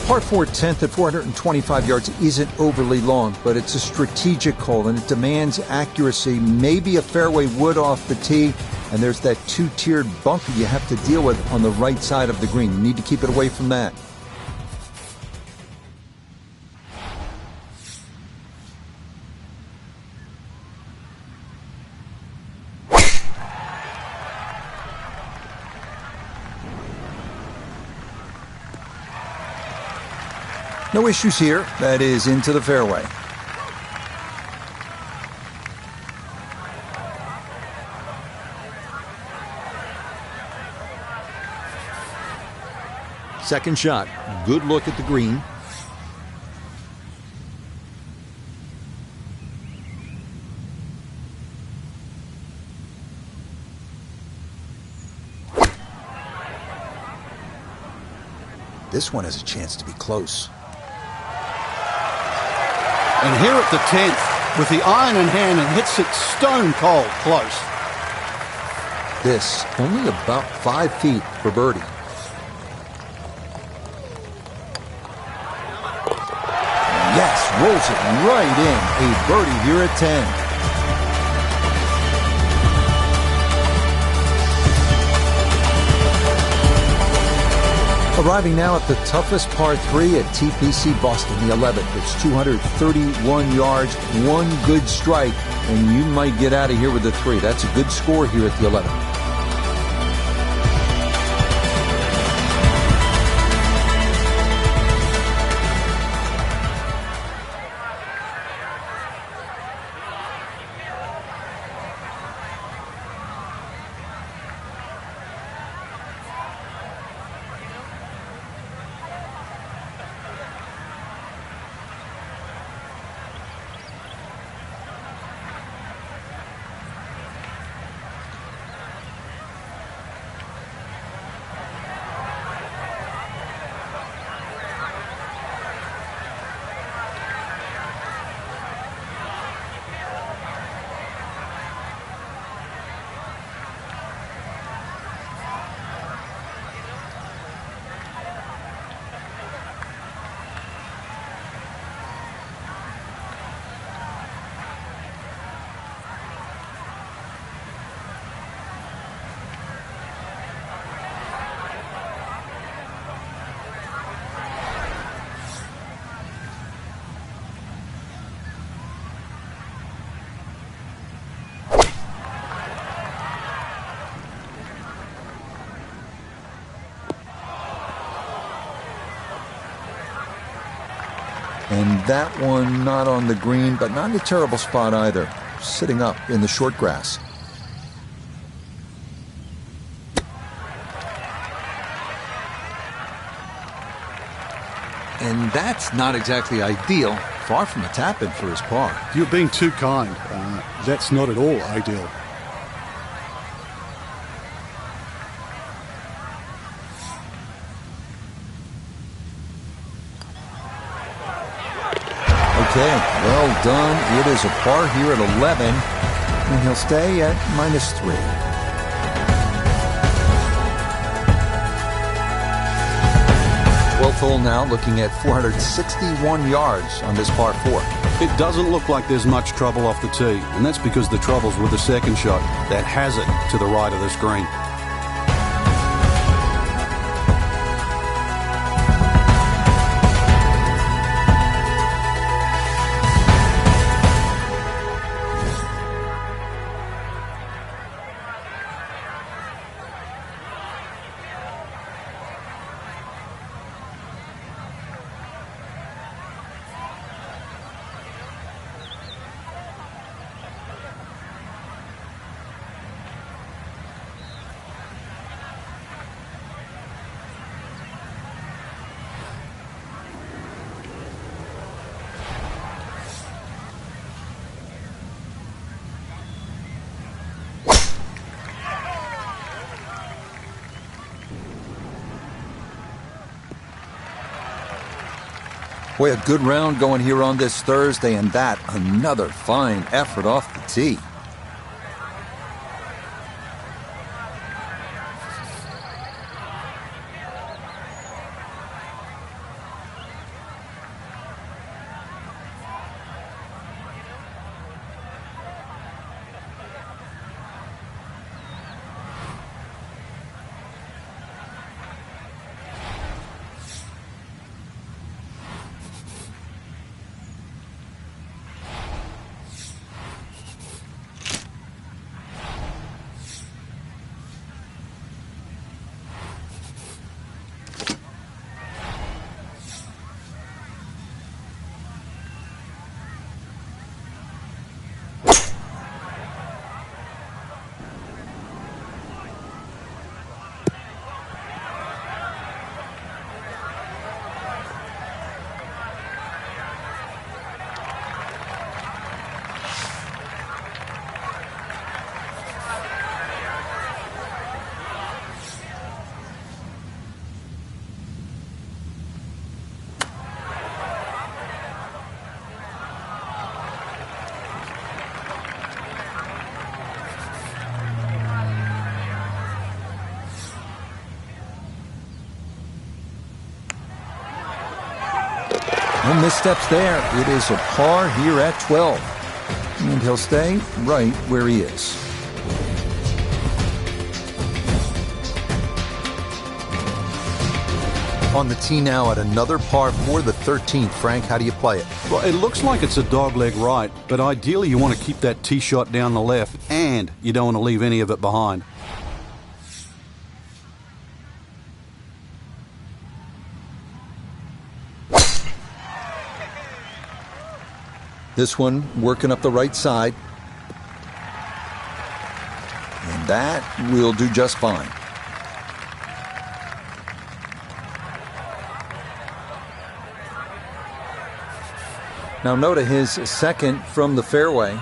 Par 4 10th at 425 yards isn't overly long, but it's a strategic hole and it demands accuracy, maybe a fairway wood off the tee, and there's that 2-tiered bunker you have to deal with on the right side of the green. You need to keep it away from that. No issues here. That is into the fairway. Second shot. Good look at the green. This one has a chance to be close. And here at the 10th, with the iron in hand, and hits it stone cold close. This only about 5 feet for birdie. Yes, rolls it right in. A birdie here at 10. Arriving now at the toughest par 3 at TPC Boston, the 11th. It's 231 yards, 1 good strike, and you might get out of here with a 3. That's a good score here at the 11th. And that one not on the green, but not in a terrible spot either. Sitting up in the short grass. And that's not exactly ideal. Far from a tap-in for his par. You're being too kind. That's not at all ideal. Okay, well done. It is a par here at 11, and he'll stay at -3. 12th hole now, looking at 461 yards on this par 4. It doesn't look like there's much trouble off the tee, and that's because the trouble's with the second shot. That has it to the right of this green. Boy, a good round going here on this Thursday, and that another fine effort off the tee. No missteps there. It is a par here at 12. And he'll stay right where he is. On the tee now at another par 4, the 13th. Frank, how do you play it? Well, it looks like it's a dogleg right, but ideally you want to keep that tee shot down the left, and you don't want to leave any of it behind. This one working up the right side. And that will do just fine. Now Notah, his second from the fairway.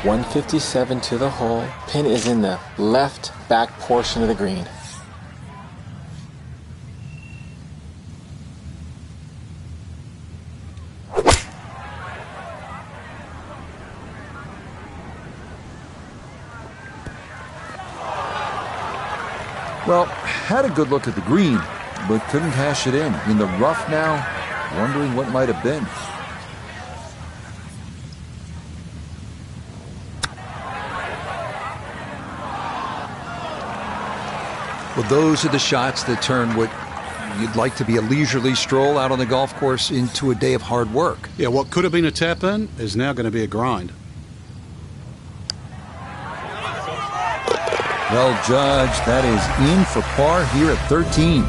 157 to the hole. Pin is in the left back portion of the green. Well, had a good look at the green, but couldn't cash it in. In the rough now, wondering what might have been. Well, those are the shots that turn what you'd like to be a leisurely stroll out on the golf course into a day of hard work. Yeah, what could have been a tap-in is now going to be a grind. Well judged, that is in for par here at 13.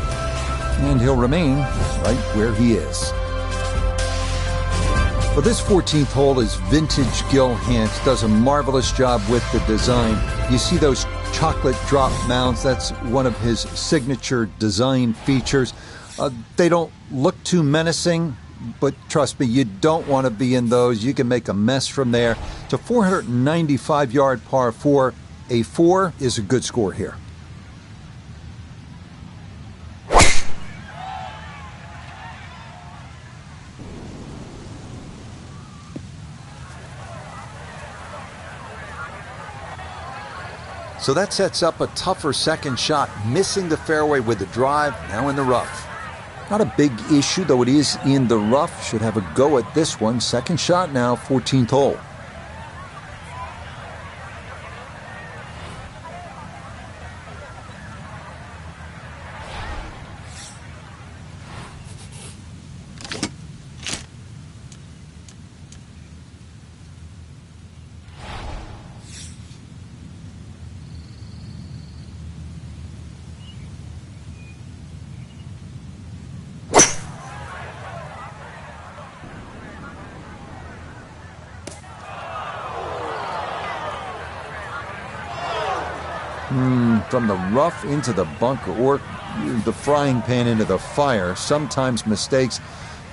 And he'll remain right where he is. Well, this 14th hole is vintage Gil Hanse. Does a marvelous job with the design. You see those chocolate drop mounds. That's one of his signature design features. They don't look too menacing, but trust me, you don't want to be in those. You can make a mess from there. It's a 495-yard par 4. A 4 is a good score here. So that sets up a tougher second shot, missing the fairway with the drive, now in the rough. Not a big issue, though it is in the rough. Should have a go at this one. Second shot now, 14th hole. From the rough into the bunker, or the frying pan into the fire. Sometimes mistakes,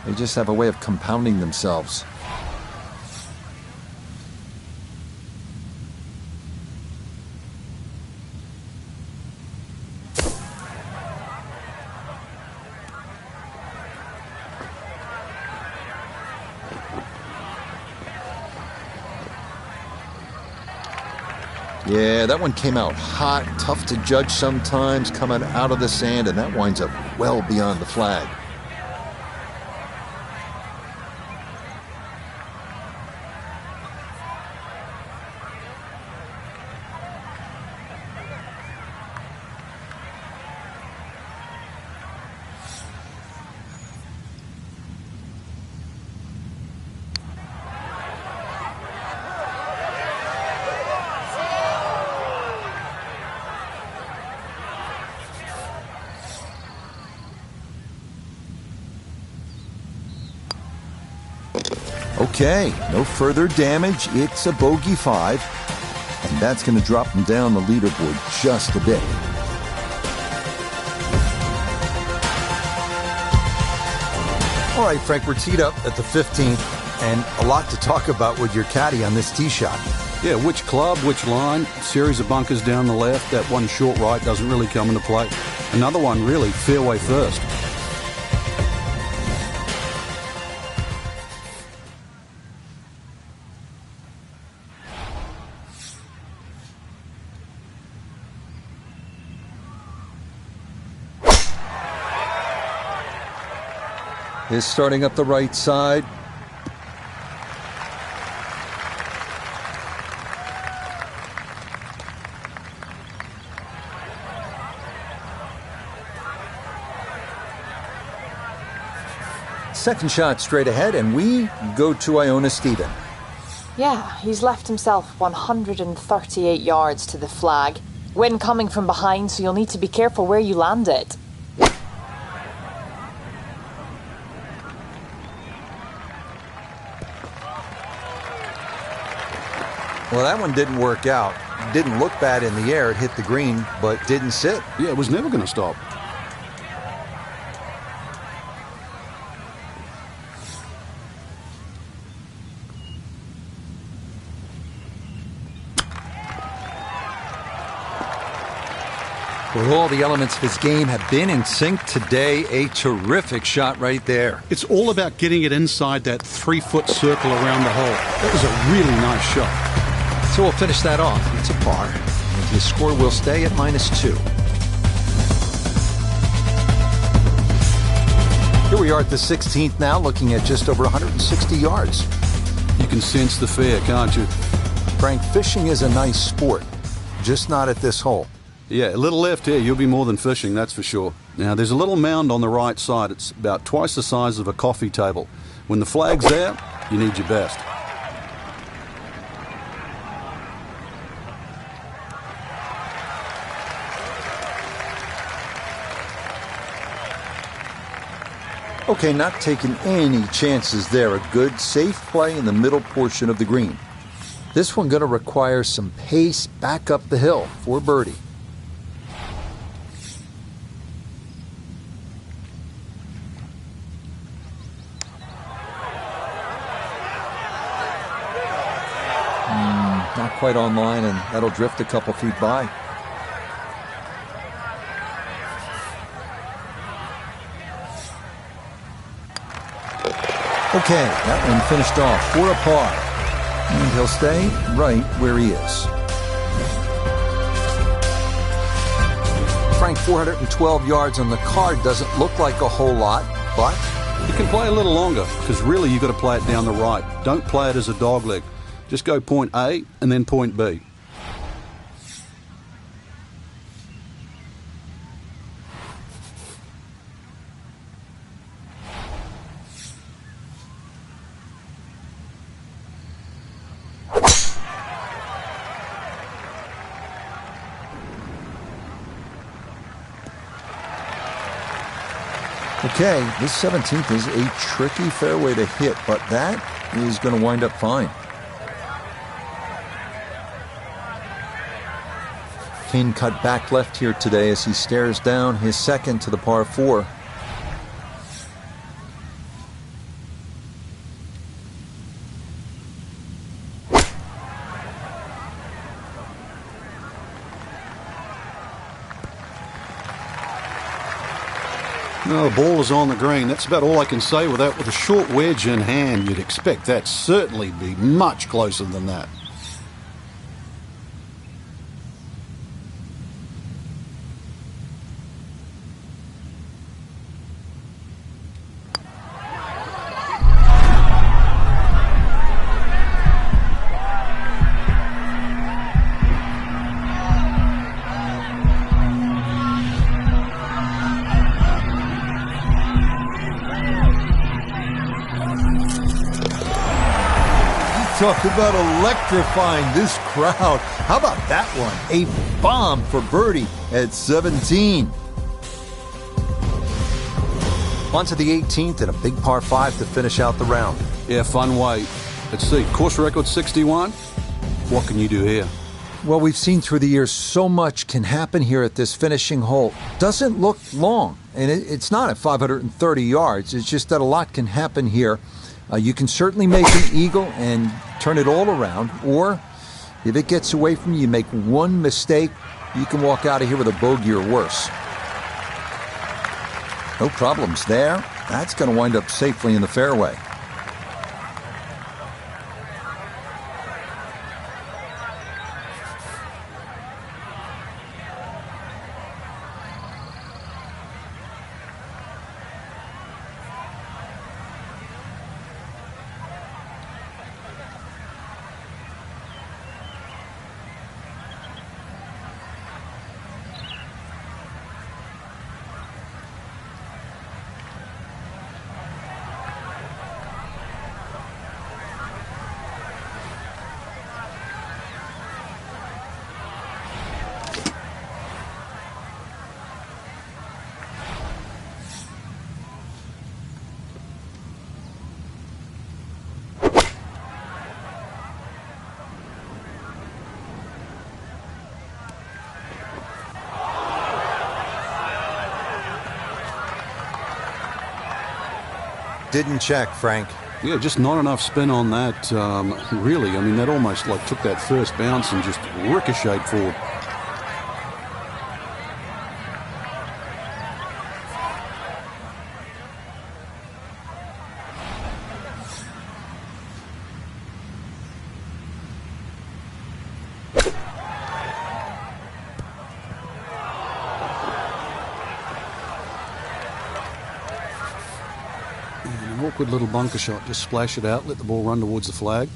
they just have a way of compounding themselves. Yeah, that one came out hot, tough to judge sometimes, coming out of the sand, and that winds up well beyond the flag. Okay, no further damage. It's a bogey 5, and that's going to drop him down the leaderboard just a bit. All right, Frank, we're teed up at the 15th, and a lot to talk about with your caddy on this tee shot. Yeah, which club, which line, series of bunkers down the left. That one short right doesn't really come into play. Another one, really, fairway first. Is starting up the right side. Second shot straight ahead, and we go to Iona Stephen. Yeah, he's left himself 138 yards to the flag. Wind coming from behind, so you'll need to be careful where you land it. Well, that one didn't work out. Didn't look bad in the air. It hit the green, but didn't sit. Yeah, it was never going to stop. Well, all the elements of his game have been in sync today. A terrific shot right there. It's all about getting it inside that 3-foot circle around the hole. That was a really nice shot. So we'll finish that off. It's a par, and his score will stay at -2. Here we are at the 16th now, looking at just over 160 yards. You can sense the fear, can't you? Frank, fishing is a nice sport, just not at this hole. Yeah, a little left here, you'll be more than fishing, that's for sure. Now, there's a little mound on the right side. It's about twice the size of a coffee table. When the flag's there, you need your best. Okay, not taking any chances there. A good, safe play in the middle portion of the green. This one going to require some pace back up the hill for birdie. Not quite on line, and that'll drift a couple feet by. Okay, that one finished off for a par. And he'll stay right where he is. Frank, 412 yards on the card doesn't look like a whole lot, but You can play a little longer, because really you've got to play it down the right. Don't play it as a dogleg. Just go point A and then point B. okay, this 17th is a tricky fairway to hit, but that is going to wind up fine. Kane cut back left here today as he stares down his second to the par 4. No, the ball is on the green. That's about all I can say with that. With a short wedge in hand, you'd expect that certainly be much closer than that. Talk about electrifying this crowd. How about that one? A bomb for birdie at 17. On to the 18th and a big par 5 to finish out the round. Yeah, fun way. Let's see, course record 61. What can you do here? Well, we've seen through the years so much can happen here at this finishing hole. Doesn't look long, and it's not at 530 yards. It's just that a lot can happen here. You can certainly make an eagle and turn it all around, or if it gets away from you, you make one mistake, you can walk out of here with a bogey or worse. No problems there. That's going to wind up safely in the fairway. Didn't check, Frank. Yeah, just not enough spin on that, really. I mean, that almost like took that first bounce and just ricocheted forward. Awkward little bunker shot. Just splash it out, let the ball run towards the flag.